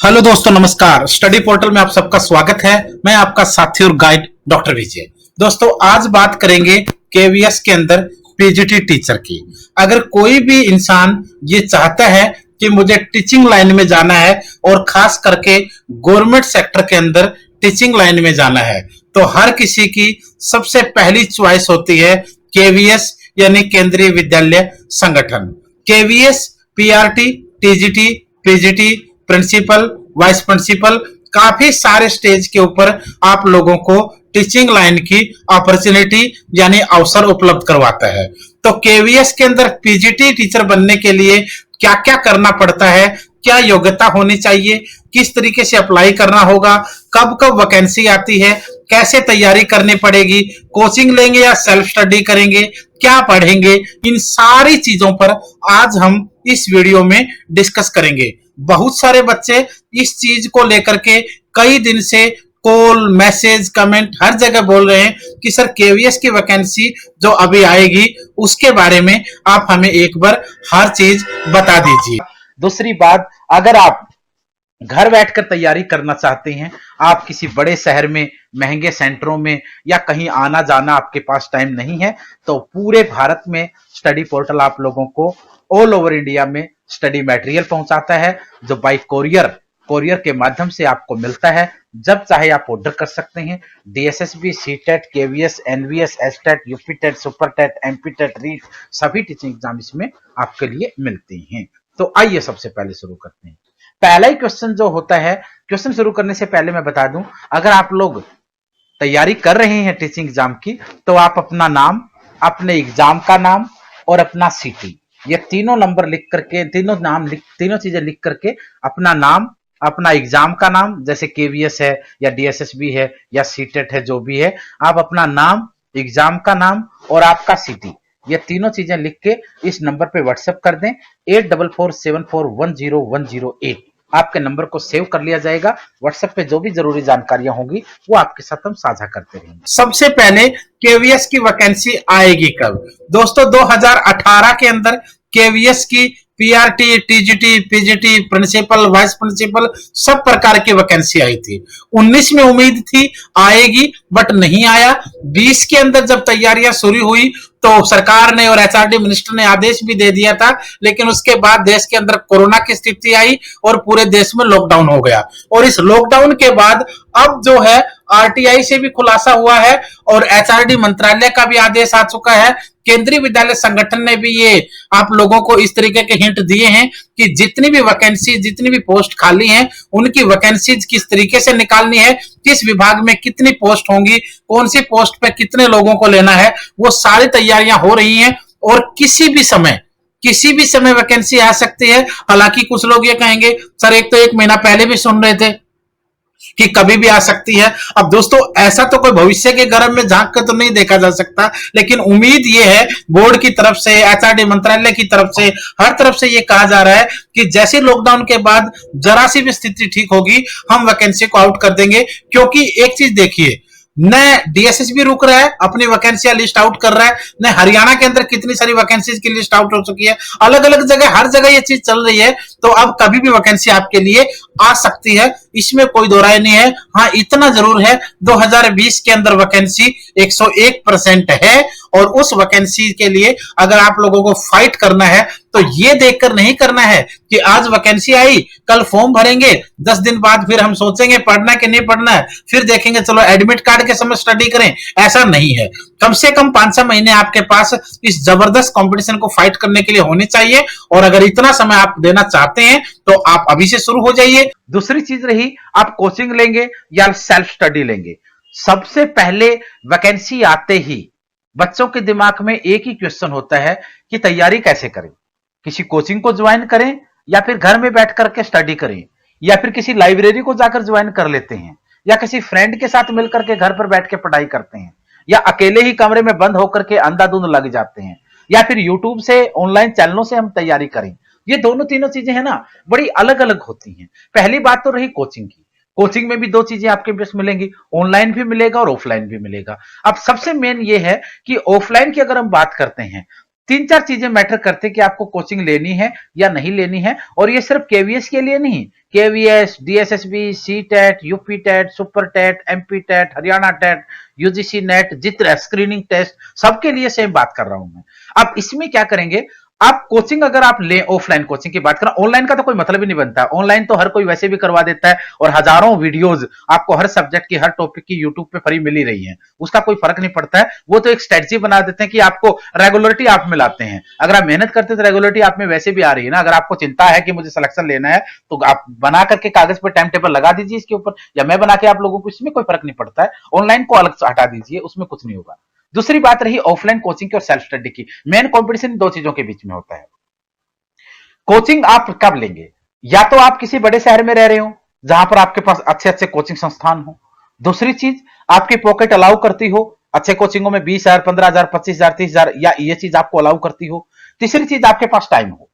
Hello दोस्तों, नमस्कार। Study portal में आप सबका स्वागत है। मैं आपका साथी और गाइड डॉक्टर विजय। दोस्तों, आज बात करेंगे केवीएस के अंदर पीजीटी टीचर की। अगर कोई भी इंसान ये चाहता है कि मुझे टीचिंग लाइन में जाना है और खास करके गवर्नमेंट सेक्टर के अंदर टीचिंग लाइन में जाना है, तो हर किसी की सबसे पहली चॉइस होती है केवीएस यानी Kendriya Vidyalaya Sangathan. KVS, PRT, TGT, PGT, principal, vice principal, काफी सारे स्टेज के ऊपर आप लोगों को टीचिंग लाइन की अपॉर्चुनिटी यानी अवसर उपलब्ध करवाता है। तो केवीएस के अंदर पीजीटी टीचर बनने के लिए क्या क्या करना पड़ता है, क्या योग्यता होनी चाहिए, किस तरीके से अप्लाई करना होगा, कब कब वैकेंसी आती है, कैसे तैयारी करनी पड़ेगी, कोचिंग लेंगे या सेल्फ स्टडी करेंगे, क्या पढ़ेंगे, इन सारी चीजों पर आज हम इस वीडियो में डिस्कस करेंगे। बहुत सारे बच्चे इस चीज को लेकर के कई दिन से कॉल, मैसेज, कमेंट हर जगह बोल रहे हैं कि सर केवीएस की वैकेंसी जो अभी आएगी उसके बारे में आप हमें एक बार हर चीज बता दीजिए। दूसरी बात, अगर आप घर बैठकर तैयारी करना चाहते हैं, आप किसी बड़े शहर में महंगे सेंटरों में या कहीं आना जाना आपके पास टाइम नहीं है, तो पूरे भारत में स्टडी पोर्टल आप लोगों को ऑल ओवर इंडिया में स्टडी मटेरियल पहुंचाता है, जो बाय कोरियर के माध्यम से आपको मिलता है। जब चाहे आप ऑर्डर कर सकते हैं। DSSB, CTET, KVS, NVS, STET, UPTET, SUPERTET, MPTET, REET, सभी टीचिंग एग्जाम इसमें आपके लिए मिलते हैं। तो आइए सबसे पहले शुरू करते हैं। पहला ही क्वेश्चन जो होता है, क्वेश्चन शुरू करने से पहले मैं बता दूं, अगर आप लोग तैयारी कर रहे हैं टीचिंग एग्जाम की, तो आप अपना नाम, अपने एग्जाम का नाम और अपना सिटी, ये तीनों नंबर लिख करके, तीनों चीजें लिख करके, अपना नाम, अपना एग्जाम का नाम, जैसे केवीएस है या डीएसएसबी है या सीटेट है, जो भी है, आप अपना नाम, एग्जाम का नाम और आपका सिटी, ये तीनों चीजें लिख के इस नंबर पे व्हाट्सएप कर दें। 8447410108 आपके नंबर को सेव कर लिया जाएगा। व्हाट्सएप पे जो भी जरूरी जानकारियां होंगी वो आपके साथ हम साझा करते रहेंगे। सबसे पहले केवीएस की वैकेंसी आएगी कब? दोस्तों, 2018 के अंदर केवीएस की PRT, TGT, PGT, principal, vice principal सब प्रकार की वैकेंसी आई थी। 19 में उम्मीद थी आएगी, बट नहीं आया। 20 के अंदर जब तैयारियां शुरू हुई तो सरकार ने और एचआरडी मिनिस्टर ने आदेश भी दे दिया था, लेकिन उसके बाद देश के अंदर कोरोना की स्थिति आई और पूरे देश में लॉकडाउन हो गया। और इस लॉकडाउन के बाद अब जो है आरटीआई से भी खुलासा हुआ है और एचआरडी मंत्रालय का भी आदेश आ चुका है। केंद्रीय विद्यालय संगठन ने भी ये आप लोगों को इस तरीके के हिंट दिए हैं कि जितनी भी वैकेंसी, जितनी भी पोस्ट खाली हैं, उनकी वैकेंसीज किस तरीके से निकालनी है, किस विभाग में कितनी पोस्ट होंगी, कौन सी पोस्ट पे कितने लोगों को लेना है, वो सारी तैयारियां हो रही हैं। और किसी भी समय वैकेंसी आ सकती है। हालांकि कुछ लोग ये कहेंगे सर एक तो 1 महीना पहले भी सुन रहे थे कि कभी भी आ सकती है। अब दोस्तों, ऐसा तो कोई भविष्य के गर्भ में झांक कर तो नहीं देखा जा सकता, लेकिन उम्मीद ये है बोर्ड की तरफ से, एचआरडी मंत्रालय की तरफ से, हर तरफ से ये कहा जा रहा है कि जैसे लॉकडाउन के बाद जरा सी भी स्थिति ठीक होगी, हम वैकेंसी को आउट कर देंगे। क्योंकि एक चीज देखिए, न डीएसएसबी रुक रहा है, अपनी वैकेंसियां लिस्ट आउट कर रहा है, न हरियाणा के अंदर कितनी सारी वैकेंसीज की लिस्ट आउट हो चुकी है। अलग अलग जगह, हर जगह ये चीज चल रही है। तो अब कभी भी वैकेंसी आपके लिए आ सकती है, इसमें कोई दो राय नहीं है। हाँ, इतना जरूर है, 2020 के अंदर वैकेंसी 101% है और उस वैकेंसी के लिए अगर आप लोगों को फाइट करना है तो ये देखकर नहीं करना है कि आज वैकेंसी आई, कल फॉर्म भरेंगे, 10 दिन बाद फिर हम सोचेंगे पढ़ना कि नहीं पढ़ना है, फिर देखेंगे चलो एडमिट कार्ड के समय स्टडी करें। ऐसा नहीं है। कम से कम 5-6 महीने आपके पास इस जबरदस्त कंपटीशन को फाइट करने के लिए होने चाहिए। और अगर इतना समय आप देना चाहते हैं तो आप अभी से शुरू हो जाइए। दूसरी चीज रही, आप कोचिंग लेंगे या सेल्फ स्टडी लेंगे। सबसे पहले वैकेंसी आते ही बच्चों के दिमाग में एक ही क्वेश्चन होता है कि तैयारी कैसे करें। किसी कोचिंग को ज्वाइन करें या फिर घर में बैठ करके स्टडी करें, या फिर किसी लाइब्रेरी को जाकर ज्वाइन कर लेते हैं, या किसी फ्रेंड के साथ मिलकर के घर पर बैठ के पढ़ाई करते हैं, या अकेले ही कमरे में बंद होकर के अंधाधुंध लग जाते हैं, या फिर यूट्यूब से, ऑनलाइन चैनलों से हम तैयारी करें। ये दोनों तीनों चीजें है ना, बड़ी अलग अलग होती हैं। पहली बात तो रही कोचिंग की। कोचिंग में भी दो चीजें आपके पास मिलेंगी, ऑनलाइन भी मिलेगा और ऑफलाइन भी मिलेगा। अब सबसे मेन ये है कि ऑफलाइन की अगर हम बात करते हैं तीन चार चीजें मैटर करते कि आपको कोचिंग लेनी है या नहीं लेनी है। और ये सिर्फ केवीएस के लिए नहीं, KVS, DSSB, C TET, UP TET, super TET, MP TET, Haryana TET, UGC NET, जितने स्क्रीनिंग टेस्ट, सबके लिए सेम बात कर रहा हूं मैं। अब इसमें क्या करेंगे, आप कोचिंग अगर आप ले, ऑफलाइन कोचिंग की बात करें, ऑनलाइन का तो कोई मतलब ही नहीं बनता। ऑनलाइन तो हर कोई वैसे भी करवा देता है, और हजारों वीडियोस आपको हर सब्जेक्ट की, हर टॉपिक की यूट्यूब पे फ्री मिल ही रही है, उसका कोई फर्क नहीं पड़ता है। वो तो एक स्ट्रेटजी बना देते हैं कि आपको रेगुलरिटी आप में लाते हैं। अगर आप मेहनत करते तो रेगुलरिटी आप में वैसे भी आ रही है ना। अगर आपको चिंता है कि मुझे सिलेक्शन लेना है, तो आप बना करके कागज पर टाइम टेबल लगा दीजिए इसके ऊपर, या मैं बना के आप लोगों को, इसमें कोई फर्क नहीं पड़ता है। ऑनलाइन को अलग से हटा दीजिए, उसमें कुछ नहीं होगा। दूसरी बात रही ऑफलाइन कोचिंग की और सेल्फ स्टडी की। मेन कॉम्पिटिशन दो चीजों के बीच में होता है। कोचिंग आप कब लेंगे, या तो आप किसी बड़े शहर में रह रहे हो जहां पर आपके पास अच्छे अच्छे कोचिंग संस्थान हो। दूसरी चीज, आपकी पॉकेट अलाउ करती हो, अच्छे कोचिंगों में 20,000, 15,000, 25,000, 30,000, या ये चीज आपको अलाउ करती हो। तीसरी चीज, आपके पास टाइम हो।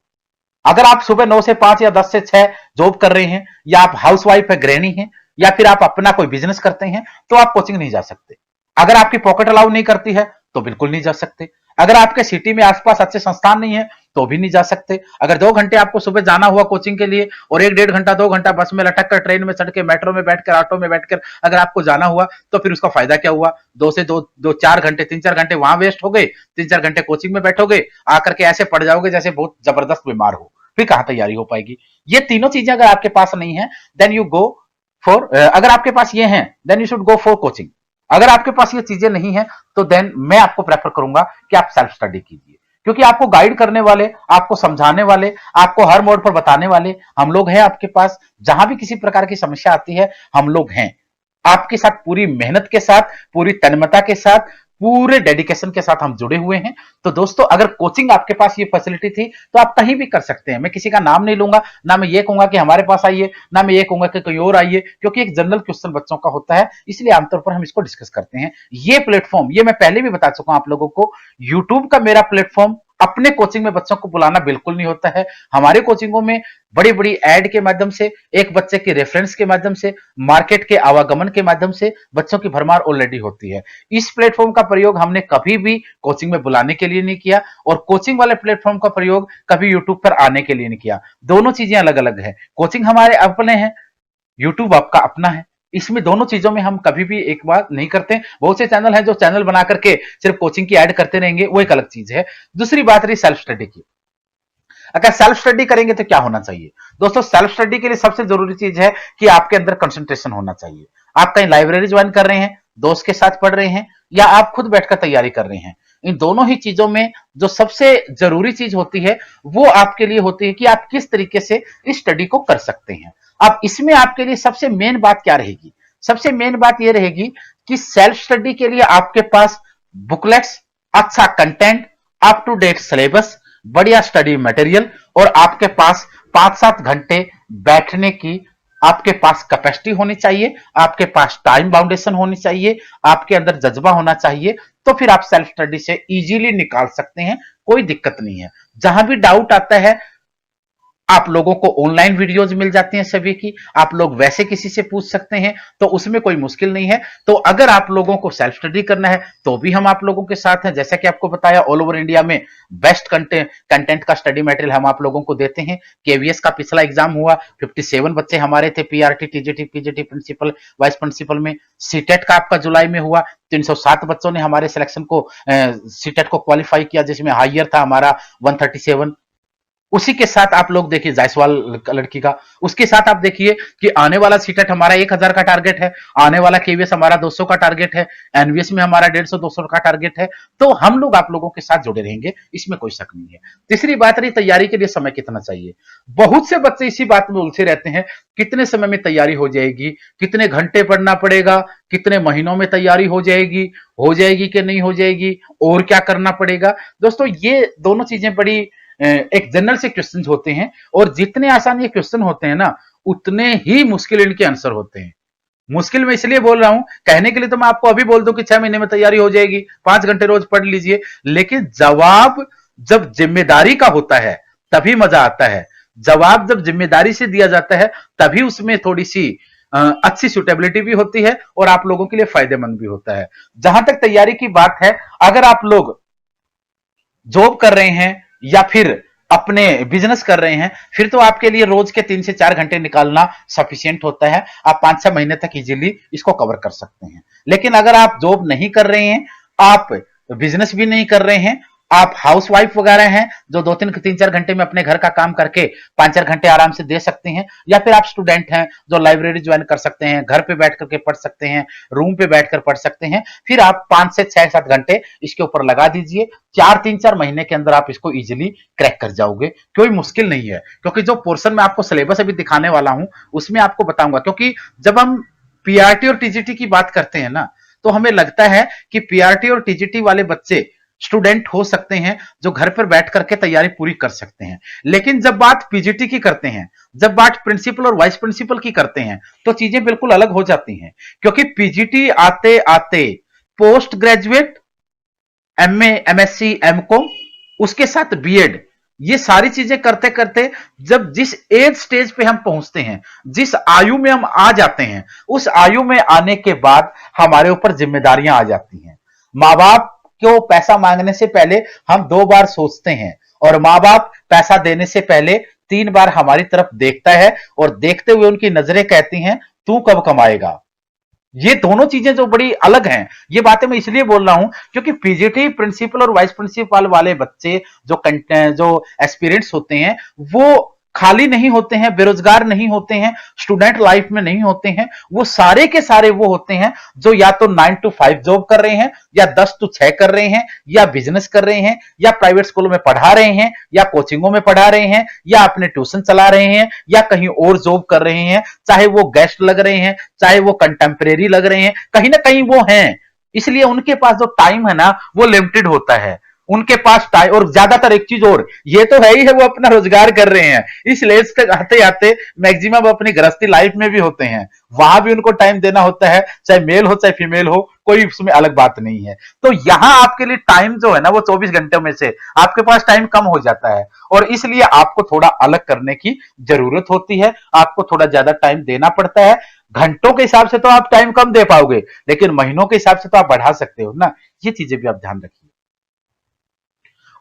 अगर आप सुबह 9 से 5 या 10 से 6 जॉब कर रहे हैं, या आप हाउस वाइफ है, गृहिणी हैं, या फिर आप अपना कोई बिजनेस करते हैं, तो आप कोचिंग नहीं जा सकते। अगर आपकी पॉकेट अलाउ नहीं करती है तो बिल्कुल नहीं जा सकते। अगर आपके सिटी में आसपास अच्छे संस्थान नहीं है तो भी नहीं जा सकते। अगर 2 घंटे आपको सुबह जाना हुआ कोचिंग के लिए, और 1 डेढ़ घंटा 2 घंटा बस में लटक कर, ट्रेन में चढ़ के, मेट्रो में बैठकर, ऑटो में बैठकर अगर आपको जाना हुआ, तो फिर उसका फायदा क्या हुआ। 2 से 4 घंटे, 3-4 घंटे वहां वेस्ट हो गए, 3-4 घंटे कोचिंग में बैठोगे, आकर के ऐसे पड़ जाओगे जैसे बहुत जबरदस्त बीमार हो, फिर कहां तैयारी हो पाएगी। ये तीनों चीजें अगर आपके पास नहीं है, देन यू गो फॉर, अगर आपके पास ये हैं, then you should go for coaching. अगर आपके पास ये चीजें नहीं है, तो देन मैं आपको प्रेफर करूंगा कि आप सेल्फ स्टडी कीजिए, क्योंकि आपको गाइड करने वाले, आपको समझाने वाले, आपको हर मोड पर बताने वाले हम लोग हैं आपके पास। जहां भी किसी प्रकार की समस्या आती है, हम लोग हैं आपके साथ, पूरी मेहनत के साथ, पूरी तन्मयता के साथ, पूरे डेडिकेशन के साथ हम जुड़े हुए हैं। तो दोस्तों, अगर कोचिंग आपके पास ये फैसिलिटी थी, तो आप कहीं भी कर सकते हैं। मैं किसी का नाम नहीं लूंगा, ना मैं ये कहूंगा कि हमारे पास आइए, ना मैं ये कहूंगा कि कहीं और आइए, क्योंकि एक जनरल क्वेश्चन बच्चों का होता है, इसलिए आमतौर पर हम इसको डिस्कस करते हैं। ये प्लेटफॉर्म, ये मैं पहले भी बता चुका हूं आप लोगों को, यूट्यूब का मेरा प्लेटफॉर्म अपने कोचिंग में बच्चों को बुलाना बिल्कुल नहीं होता है। हमारे कोचिंगों में बड़ी बड़ी एड के माध्यम से, एक बच्चे के रेफरेंस के माध्यम से, मार्केट के आवागमन के माध्यम से बच्चों की भरमार ऑलरेडी होती है। इस प्लेटफॉर्म का प्रयोग हमने कभी भी कोचिंग में बुलाने के लिए नहीं किया, और कोचिंग वाले प्लेटफॉर्म का प्रयोग कभी यूट्यूब पर आने के लिए नहीं किया। दोनों चीजें अलग अलग है। कोचिंग हमारे अपने हैं, यूट्यूब आपका अपना है। इसमें दोनों चीजों में हम कभी भी एक बात नहीं करते। बहुत से चैनल हैं जो चैनल बना करके सिर्फ कोचिंग की ऐड करते रहेंगे, वो एक अलग चीज है। दूसरी बात रही सेल्फ स्टडी की। अगर सेल्फ स्टडी करेंगे तो क्या होना चाहिए दोस्तों, सेल्फ स्टडी के लिए सबसे जरूरी चीज है कि आपके अंदर कंसंट्रेशन होना चाहिए। आप कहीं लाइब्रेरी ज्वाइन कर रहे हैं, दोस्त के साथ पढ़ रहे हैं, या आप खुद बैठकर तैयारी कर रहे हैं, इन दोनों ही चीजों में जो सबसे जरूरी चीज होती है, वो आपके लिए होती है कि आप किस तरीके से इस स्टडी को कर सकते हैं। अब इसमें आपके लिए सबसे मेन बात क्या रहेगी, सबसे मेन बात यह रहेगी कि सेल्फ स्टडी के लिए आपके पास बुकलेट्स, अच्छा content, up to date syllabus, बढ़िया स्टडी मटेरियल, और आपके पास 5-7 घंटे बैठने की आपके पास कैपेसिटी होनी चाहिए, आपके पास टाइम बाउंडेशन होनी चाहिए, आपके अंदर जज्बा होना चाहिए। तो फिर आप सेल्फ स्टडी से इजीली निकाल सकते हैं, कोई दिक्कत नहीं है। जहां भी डाउट आता है, आप लोगों को ऑनलाइन वीडियोज मिल जाती हैं सभी की, आप लोग वैसे किसी से पूछ सकते हैं, तो उसमें कोई मुश्किल नहीं है। तो अगर आप लोगों को सेल्फ स्टडी करना है, तो भी हम आप लोगों के साथ हैं। जैसा कि आपको बताया, ऑल ओवर इंडिया में बेस्ट कंटेंट का स्टडी मटेरियल हम आप लोगों को देते हैं। केवीएस का पिछला एग्जाम हुआ, 57 बच्चे हमारे थे, PRT, TGT, PGT, principal, vice principal में। सीटेट का आपका जुलाई में हुआ, 307 बच्चों ने हमारे सिलेक्शन को, सीटेट को क्वालिफाई किया, जिसमें हाईयर था हमारा 137। उसी के साथ आप लोग देखिए जायसवाल लड़की का, उसके साथ आप देखिए कि आने वाला सीटेट हमारा 1000 का टारगेट है, आने वाला केवीएस हमारा 200 का टारगेट है, एनवीएस में हमारा 150-200 का टारगेट है। तो हम लोग आप लोगों के साथ जुड़े रहेंगे, इसमें कोई शक नहीं है। तीसरी बात रही तैयारी के लिए समय कितना चाहिए। बहुत से बच्चे इसी बात में उलझे रहते हैं, कितने समय में तैयारी हो जाएगी, कितने घंटे पढ़ना पड़ेगा, कितने महीनों में तैयारी हो जाएगी कि नहीं हो जाएगी, और क्या करना पड़ेगा। दोस्तों, ये दोनों चीजें बड़ी एक जनरल से क्वेश्चन होते हैं, और जितने आसान ये क्वेश्चन होते हैं ना, उतने ही मुश्किल इनके आंसर होते हैं। मुश्किल में इसलिए बोल रहा हूं, कहने के लिए तो मैं आपको अभी बोल दूं कि 6 महीने में तैयारी हो जाएगी, 5 घंटे रोज पढ़ लीजिए, लेकिन जवाब जब जिम्मेदारी का होता है तभी मजा आता है। जवाब जब जिम्मेदारी से दिया जाता है, तभी उसमें थोड़ी सी अच्छी सुटेबिलिटी भी होती है, और आप लोगों के लिए फायदेमंद भी होता है। जहां तक तैयारी की बात है, अगर आप लोग जॉब कर रहे हैं या फिर अपने बिजनेस कर रहे हैं, फिर तो आपके लिए रोज के 3 से 4 घंटे निकालना सफिशियंट होता है। आप 5-6 महीने तक इजीली इसको कवर कर सकते हैं। लेकिन अगर आप जॉब नहीं कर रहे हैं, आप बिजनेस भी नहीं कर रहे हैं, आप हाउस वाइफ वगैरह हैं जो 2-3-4 घंटे में अपने घर का काम करके 5-4 घंटे आराम से दे सकते हैं, या फिर आप स्टूडेंट हैं जो लाइब्रेरी ज्वाइन कर सकते हैं, घर पे बैठ करके पढ़ सकते हैं, रूम पे बैठकर पढ़ सकते हैं, फिर आप 5 से 6-7 घंटे इसके ऊपर लगा दीजिए। 3-4 महीने के अंदर आप इसको इजिली क्रैक कर जाओगे। कोई मुश्किल नहीं है, क्योंकि जो पोर्शन में आपको सिलेबस अभी दिखाने वाला हूं उसमें आपको बताऊंगा। क्योंकि जब हम पीआरटी और टीजीटी की बात करते हैं ना, तो हमें लगता है कि पीआरटी और टीजीटी वाले बच्चे स्टूडेंट हो सकते हैं जो घर पर बैठ करके तैयारी पूरी कर सकते हैं। लेकिन जब बात पीजीटी की करते हैं, जब बात प्रिंसिपल और वाइस प्रिंसिपल की करते हैं, तो चीजें बिल्कुल अलग हो जाती हैं। क्योंकि पीजीटी आते आते post graduate, MA, MSc, MCom, उसके साथ बीएड, ये सारी चीजें करते करते जब जिस एज स्टेज पे हम पहुंचते हैं, जिस आयु में हम आ जाते हैं, उस आयु में आने के बाद हमारे ऊपर जिम्मेदारियां आ जाती हैं। माँ बाप को पैसा मांगने से पहले हम 2 बार सोचते हैं, और माँ बाप पैसा देने से पहले 3 बार हमारी तरफ देखता है, और देखते हुए उनकी नजरें कहती हैं तू कब कमाएगा। ये दोनों चीजें जो बड़ी अलग हैं, ये बातें मैं इसलिए बोल रहा हूं क्योंकि पीजीटी प्रिंसिपल और वाइस प्रिंसिपल वाले बच्चे जो एस्पिरेंट्स होते हैं, वो खाली नहीं होते हैं, बेरोजगार नहीं होते हैं, स्टूडेंट लाइफ में नहीं होते हैं। वो सारे के सारे वो होते हैं जो या तो 9 to 5 जॉब कर रहे हैं, या 10 to 6 कर रहे हैं, या बिजनेस कर रहे हैं, या प्राइवेट स्कूलों में पढ़ा रहे हैं, या कोचिंगों में पढ़ा रहे हैं, या अपने ट्यूशन चला रहे हैं, या कहीं और जॉब कर रहे हैं। चाहे वो गेस्ट लग रहे हैं, चाहे वो कंटेम्परेरी लग रहे हैं, कहीं ना कहीं वो हैं। इसलिए उनके पास जो टाइम है ना, वो लिमिटेड होता है। उनके पास टाइम, और ज्यादातर एक चीज और, ये तो है ही है, वो अपना रोजगार कर रहे हैं, इस लेज तक आते आते मैक्सिमम अपनी गृहस्थी लाइफ में भी होते हैं, वहां भी उनको टाइम देना होता है, चाहे मेल हो चाहे फीमेल हो, कोई उसमें अलग बात नहीं है। तो यहां आपके लिए टाइम जो है ना, वो 24 घंटे में से आपके पास टाइम कम हो जाता है, और इसलिए आपको थोड़ा अलग करने की जरूरत होती है। आपको थोड़ा ज्यादा टाइम देना पड़ता है। घंटों के हिसाब से तो आप टाइम कम दे पाओगे, लेकिन महीनों के हिसाब से तो आप बढ़ा सकते हो ना। ये चीजें भी आप ध्यान रखिए।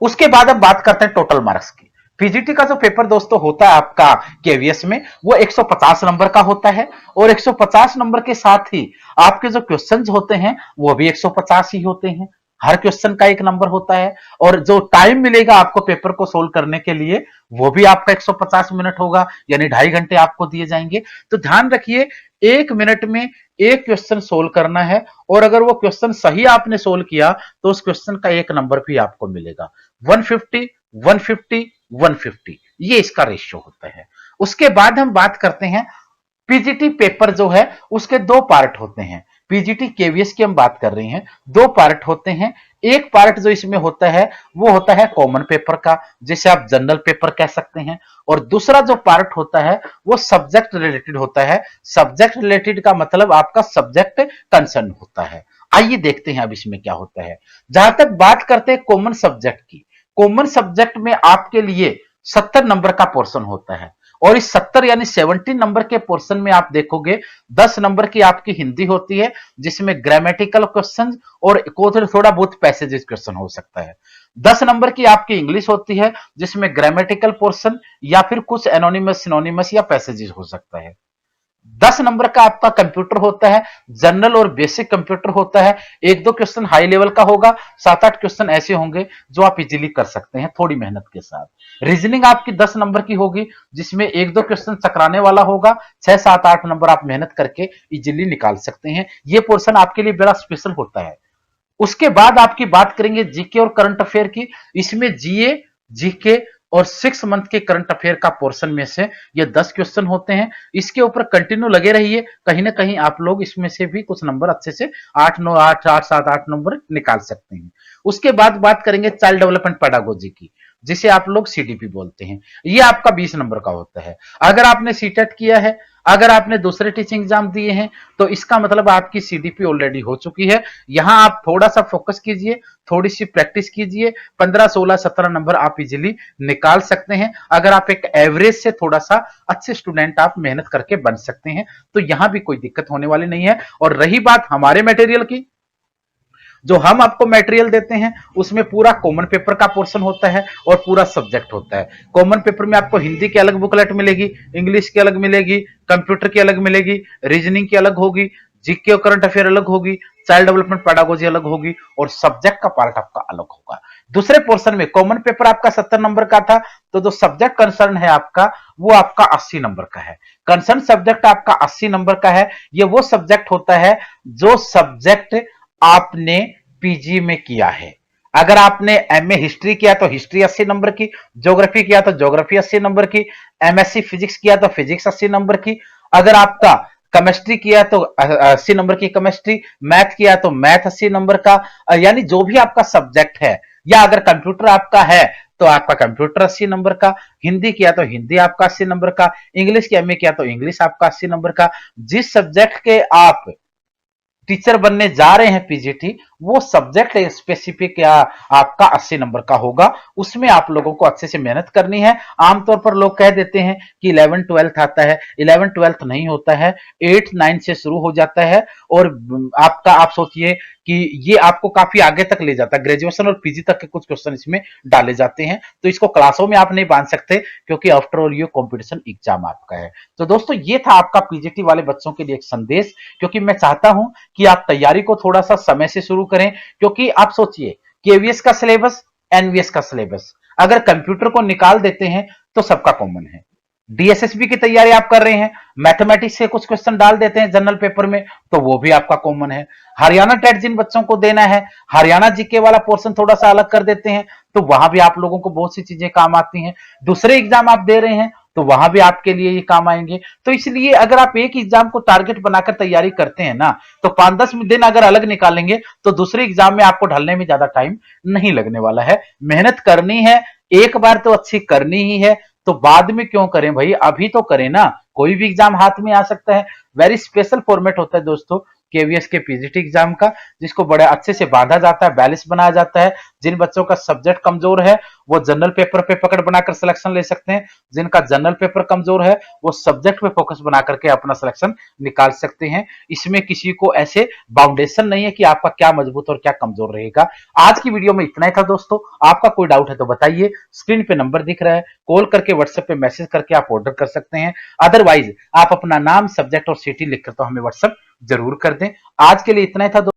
उसके बाद अब बात करते हैं टोटल मार्क्स की। पीजीटी का जो पेपर दोस्तों होता है आपका केवीएस में, वो 150 नंबर का होता है, और 150 नंबर के साथ ही आपके जो क्वेश्चंस होते हैं वो भी 150 ही होते हैं। हर क्वेश्चन का 1 नंबर होता है, और जो टाइम मिलेगा आपको पेपर को सोल्व करने के लिए, वो भी आपका 150 मिनट होगा, यानी 2.5 घंटे आपको दिए जाएंगे। तो ध्यान रखिए, 1 मिनट में एक क्वेश्चन सोल्व करना है, और अगर वो क्वेश्चन सही आपने सोल्व किया तो उस क्वेश्चन का 1 नंबर भी आपको मिलेगा। 150, 150, 150, ये इसका रेशियो होता है। उसके बाद हम बात करते हैं पीजीटी पेपर जो है उसके 2 पार्ट होते हैं। पीजीटी केवीएस की हम बात कर रहे हैं, 2 पार्ट होते हैं। एक पार्ट जो इसमें होता है वो होता है कॉमन पेपर का, जिसे आप जनरल पेपर कह सकते हैं, और दूसरा जो पार्ट होता है वो सब्जेक्ट रिलेटेड होता है। सब्जेक्ट रिलेटेड का मतलब आपका सब्जेक्ट कंसर्न होता है। आइए देखते हैं अब इसमें क्या होता है। जहां तक बात करते हैं कॉमन सब्जेक्ट की, कॉमन सब्जेक्ट में आपके लिए 70 नंबर का पोर्शन होता है, और इस 70 यानी 70 नंबर के पोर्शन में आप देखोगे 10 नंबर की आपकी हिंदी होती है, जिसमें ग्रामेटिकल क्वेश्चन और थोड़ा बहुत पैसेजेस क्वेश्चन हो सकता है। 10 नंबर की आपकी इंग्लिश होती है, जिसमें ग्रामेटिकल पोर्शन या फिर कुछ एनोनिमस, सिनोनिमस या पैसेजेस हो सकता है। 10 नंबर का आपका कंप्यूटर होता है, जनरल और बेसिक कंप्यूटर होता है। 1-2 क्वेश्चन हाई लेवल का होगा, 7-8 क्वेश्चन ऐसे होंगे जो आप इजीली कर सकते हैं थोड़ी मेहनत के साथ। रीजनिंग आपकी 10 नंबर की होगी, जिसमें 1-2 क्वेश्चन चकराने वाला होगा, 6-7-8 नंबर आप मेहनत करके इजीली निकाल सकते हैं। ये पोर्शन आपके लिए बड़ा स्पेशल होता है। उसके बाद आपकी बात करेंगे जीके और करंट अफेयर की। इसमें जीए, जीके और 6 मंथ के करंट अफेयर का पोर्शन में से ये 10 क्वेश्चन होते हैं। इसके ऊपर कंटिन्यू लगे रहिए, कहीं ना कहीं आप लोग इसमें से भी कुछ नंबर अच्छे से 8 नंबर निकाल सकते हैं। उसके बाद बात करेंगे चाइल्ड डेवलपमेंट पेडागोजी की, जिसे आप लोग सीडीपी बोलते हैं। ये आपका 20 नंबर का होता है। अगर आपने सीटेट किया है, अगर आपने दूसरे टीचिंग एग्जाम दिए हैं, तो इसका मतलब आपकी सीडीपी ऑलरेडी हो चुकी है। यहां आप थोड़ा सा फोकस कीजिए, थोड़ी सी प्रैक्टिस कीजिए, 15, 16, 17 नंबर आप इजीली निकाल सकते हैं। अगर आप एक एवरेज से थोड़ा सा अच्छे स्टूडेंट आप मेहनत करके बन सकते हैं, तो यहां भी कोई दिक्कत होने वाली नहीं है। और रही बात हमारे मटेरियल की, जो हम आपको मटेरियल देते हैं उसमें पूरा कॉमन पेपर का पोर्शन होता है और पूरा सब्जेक्ट होता है। कॉमन पेपर में आपको हिंदी की अलग बुकलेट मिलेगी, इंग्लिश की अलग मिलेगी, कंप्यूटर की अलग मिलेगी, रीजनिंग की अलग होगी, जीके और करंट अफेयर अलग होगी, चाइल्ड डेवलपमेंट पेडागोजी अलग होगी और सब्जेक्ट का पार्ट आपका अलग होगा। दूसरे पोर्शन में कॉमन पेपर आपका 70 नंबर का था, तो जो सब्जेक्ट कंसर्न है आपका वो आपका 80 नंबर का है। कंसर्न सब्जेक्ट आपका 80 नंबर का है। ये वो सब्जेक्ट होता है जो सब्जेक्ट आपने पीजी में किया है। अगर आपने एमए हिस्ट्री किया तो हिस्ट्री 80 नंबर की, ज्योग्राफी किया तो ज्योग्राफी 80 नंबर की, एमएससी फिजिक्स किया तो फिजिक्स 80 नंबर की, अगर आपका केमिस्ट्री किया तो 80 नंबर की केमिस्ट्री, मैथ किया तो मैथ 80 नंबर का, यानी जो भी आपका सब्जेक्ट है, या अगर कंप्यूटर आपका है तो आपका कंप्यूटर 80 नंबर का, हिंदी किया तो हिंदी आपका 80 नंबर का, इंग्लिश की एमए किया तो इंग्लिश आपका 80 नंबर का। जिस सब्जेक्ट के आप टीचर बनने जा रहे हैं पीजीटी, वो सब्जेक्ट स्पेसिफिक या आपका 80 नंबर का होगा। उसमें आप लोगों को अच्छे से मेहनत करनी है। आमतौर पर लोग कह देते हैं कि 11 12 आता है, 11 12 नहीं होता है, 8 9 से शुरू हो जाता है और आपका आप सोचिए कि ये आपको काफी आगे तक ले जाता है, ग्रेजुएशन और पीजी तक के कुछ क्वेश्चन इसमें डाले जाते हैं। तो इसको क्लासों में आप नहीं बांध सकते क्योंकि आफ्टर ऑल ये कॉम्पिटिशन एग्जाम आपका है। तो दोस्तों ये था आपका पीजीटी वाले बच्चों के लिए एक संदेश, क्योंकि मैं चाहता हूं कि आप तैयारी को थोड़ा सा समय से शुरू करें। क्योंकि आप सोचिए केवीएस का सिलेबस, एनवीएस का सिलेबस अगर कंप्यूटर को निकाल देते हैं तो सबका कॉमन है। डीएसएसबी की तैयारी आप कर रहे हैं, मैथमेटिक्स से कुछ क्वेश्चन डाल देते हैं जनरल पेपर में तो वो भी आपका कॉमन है। हरियाणा टेट जिन बच्चों को देना है, हरियाणा जीके वाला पोर्शन थोड़ा सा अलग कर देते हैं तो वहां भी आप लोगों को बहुत सी चीजें काम आती हैं। दूसरे एग्जाम आप दे रहे हैं तो वहां भी आपके लिए ये काम आएंगे। तो इसलिए अगर आप एक एग्जाम को टारगेट बनाकर तैयारी करते हैं ना, तो 5-10 दिन अगर अलग निकालेंगे तो दूसरे एग्जाम में आपको ढलने में ज्यादा टाइम नहीं लगने वाला है। मेहनत करनी है, एक बार तो अच्छी करनी ही है, तो बाद में क्यों करें भाई, अभी तो करें ना। कोई भी एग्जाम हाथ में आ सकता है। वेरी स्पेशल फॉर्मेट होता है दोस्तों केवीएस के पीजीटी एग्जाम का, जिसको बड़े अच्छे से बांधा जाता है, बैलेंस बनाया जाता है। जिन बच्चों का सब्जेक्ट कमजोर है वो जनरल पेपर पे पकड़ बनाकर सिलेक्शन ले सकते हैं, जिनका जनरल पेपर कमजोर है वो सब्जेक्ट पे फोकस बना करके अपना सिलेक्शन निकाल सकते हैं। इसमें किसी को ऐसे बाउंडेशन नहीं है कि आपका क्या मजबूत और क्या कमजोर रहेगा। आज की वीडियो में इतना ही था दोस्तों। आपका कोई डाउट है तो बताइए, स्क्रीन पे नंबर दिख रहा है, कॉल करके व्हाट्सएप पे मैसेज करके आप ऑर्डर कर सकते हैं। अदरवाइज आप अपना नाम, सब्जेक्ट और सिटी लिखकर तो हमें व्हाट्सएप जरूर कर दें। आज के लिए इतना ही था।